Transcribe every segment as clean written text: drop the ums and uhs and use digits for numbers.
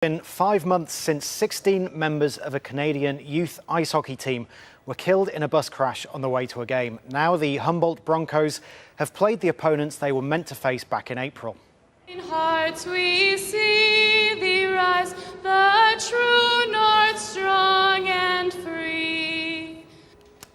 It's been 5 months since 16 members of a Canadian youth ice hockey team were killed in a bus crash on the way to a game. Now the Humboldt Broncos have played the opponents they were meant to face back in April. In hearts we see thee rise, the true north, strong and free.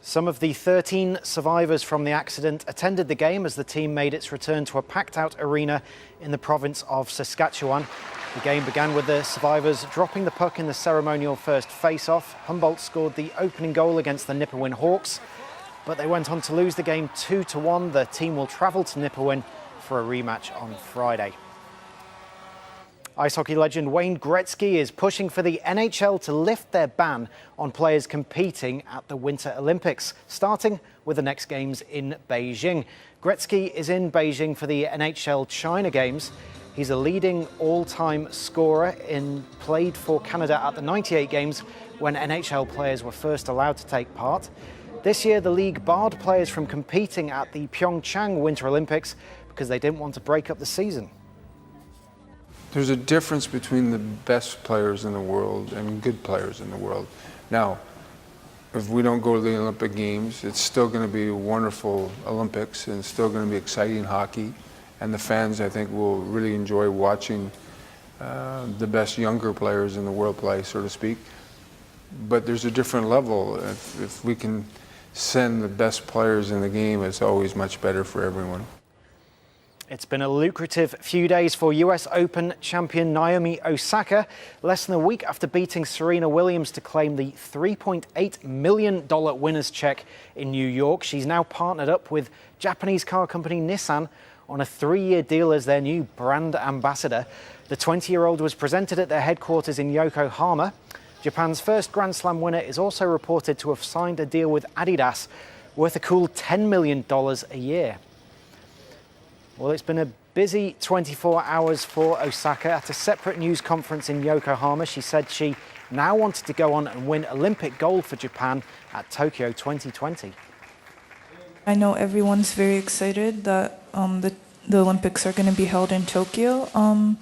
Some of the 13 survivors from the accident attended the game as the team made its return to a packed-out arena in the province of Saskatchewan. The game began with the survivors dropping the puck in the ceremonial first face-off. Humboldt scored the opening goal against the Nipawin Hawks, but they went on to lose the game 2-1. The team will travel to Nipawin for a rematch on Friday. Ice hockey legend Wayne Gretzky is pushing for the NHL to lift their ban on players competing at the Winter Olympics, starting with the next games in Beijing. Gretzky is in Beijing for the NHL China Games. He's a leading all-time scorer played for Canada at the 98 games when NHL players were first allowed to take part. This year, the league barred players from competing at the Pyeongchang Winter Olympics because they didn't want to break up the season. There's a difference between the best players in the world and good players in the world. Now, if we don't go to the Olympic Games, it's still going to be a wonderful Olympics and it's still going to be exciting hockey. And the fans, I think, will really enjoy watching the best younger players in the world play, so to speak. But there's a different level. If we can send the best players in the game, it's always much better for everyone. It's been a lucrative few days for US Open champion Naomi Osaka. Less than a week after beating Serena Williams to claim the $3.8 million winner's check in New York, she's now partnered up with Japanese car company Nissan on a 3-year deal as their new brand ambassador. The 20-year-old was presented at their headquarters in Yokohama. Japan's first Grand Slam winner is also reported to have signed a deal with Adidas worth a cool $10 million a year. Well, it's been a busy 24 hours for Osaka. At a separate news conference in Yokohama, she said she now wanted to go on and win Olympic gold for Japan at Tokyo 2020. I know everyone's very excited that the Olympics are going to be held in Tokyo. And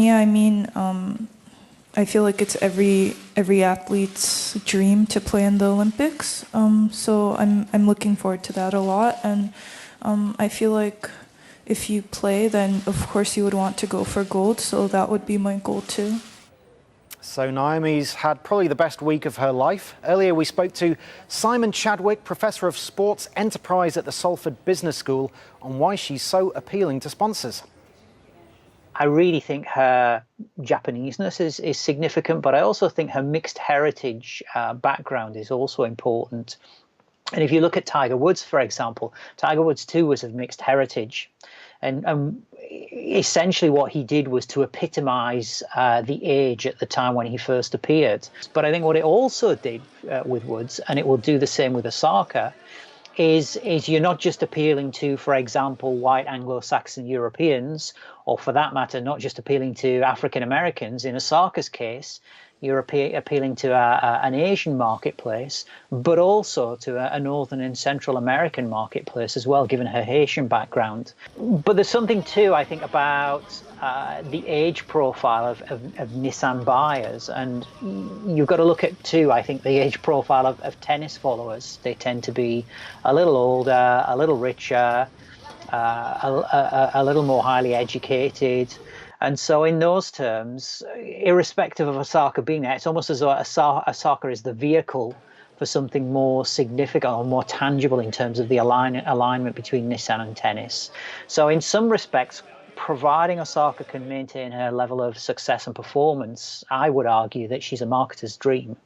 yeah, I mean, I feel like it's every athlete's dream to play in the Olympics. So I'm looking forward to that a lot. And I feel like if you play, then of course you would want to go for gold. So that would be my goal too. So Naomi's had probably the best week of her life. Earlier we spoke to Simon Chadwick, Professor of Sports Enterprise at the Salford Business School, on why she's so appealing to sponsors. I really think her Japaneseness is significant, but I also think her mixed heritage background is also important. And if you look at Tiger Woods, for example, Tiger Woods too was of mixed heritage. And essentially what he did was to epitomize the age at the time when he first appeared. But I think what it also did with Woods, and it will do the same with Osaka, is you're not just appealing to, for example, white Anglo-Saxon Europeans, or for that matter, not just appealing to African Americans. In Osaka's case, you're appealing to an Asian marketplace, but also to a Northern and Central American marketplace as well, given her Haitian background. But there's something too, I think, about the age profile of Nissan buyers. And you've got to look at too, I think, the age profile of tennis followers. They tend to be a little older, a little richer, a little more highly educated. And so in those terms, irrespective of Osaka being there, it's almost as though Osaka is the vehicle for something more significant or more tangible in terms of the alignment between Nissan and tennis. So in some respects, providing Osaka can maintain her level of success and performance, I would argue that she's a marketer's dream.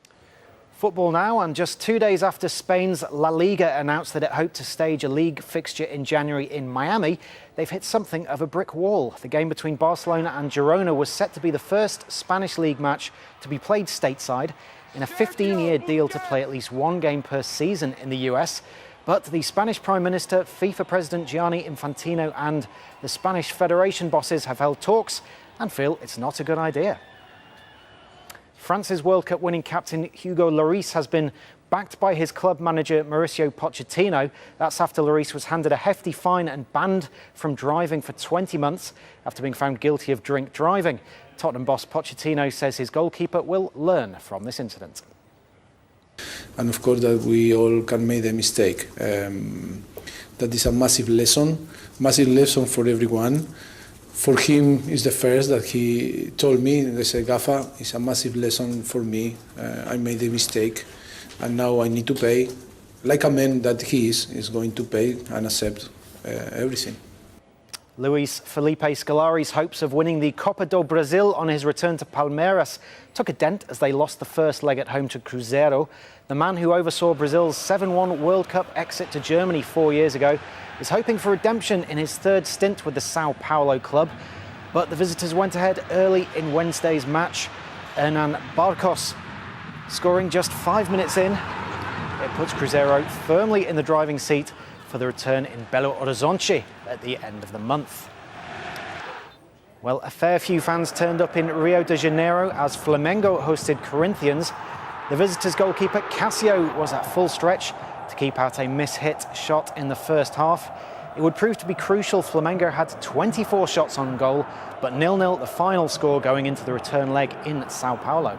Football now, and just 2 days after Spain's La Liga announced that it hoped to stage a league fixture in January in Miami, they've hit something of a brick wall. The game between Barcelona and Girona was set to be the first Spanish league match to be played stateside in a 15-year deal to play at least one game per season in the US. But the Spanish Prime Minister, FIFA President Gianni Infantino and the Spanish Federation bosses have held talks and feel it's not a good idea. France's World Cup winning captain Hugo Lloris has been backed by his club manager Mauricio Pochettino. That's after Lloris was handed a hefty fine and banned from driving for 20 months after being found guilty of drink driving. Tottenham boss Pochettino says his goalkeeper will learn from this incident. And of course that we all can make a mistake. That is a massive lesson for everyone. For him, it's the first that he told me, they said, Gaffa, it's a massive lesson for me. I made a mistake, and now I need to pay. Like a man that he is going to pay and accept everything. Luis Felipe Scolari's hopes of winning the Copa do Brasil on his return to Palmeiras took a dent as they lost the first leg at home to Cruzeiro. The man who oversaw Brazil's 7-1 World Cup exit to Germany 4 years ago is hoping for redemption in his third stint with the Sao Paulo club. But the visitors went ahead early in Wednesday's match. Hernan Barcos scoring just 5 minutes in. It puts Cruzeiro firmly in the driving seat for the return in Belo Horizonte at the end of the month. Well, a fair few fans turned up in Rio de Janeiro as Flamengo hosted Corinthians. The visitors' goalkeeper Cássio was at full stretch to keep out a miss-hit shot in the first half. It would prove to be crucial. Flamengo had 24 shots on goal, but 0-0 the final score going into the return leg in Sao Paulo.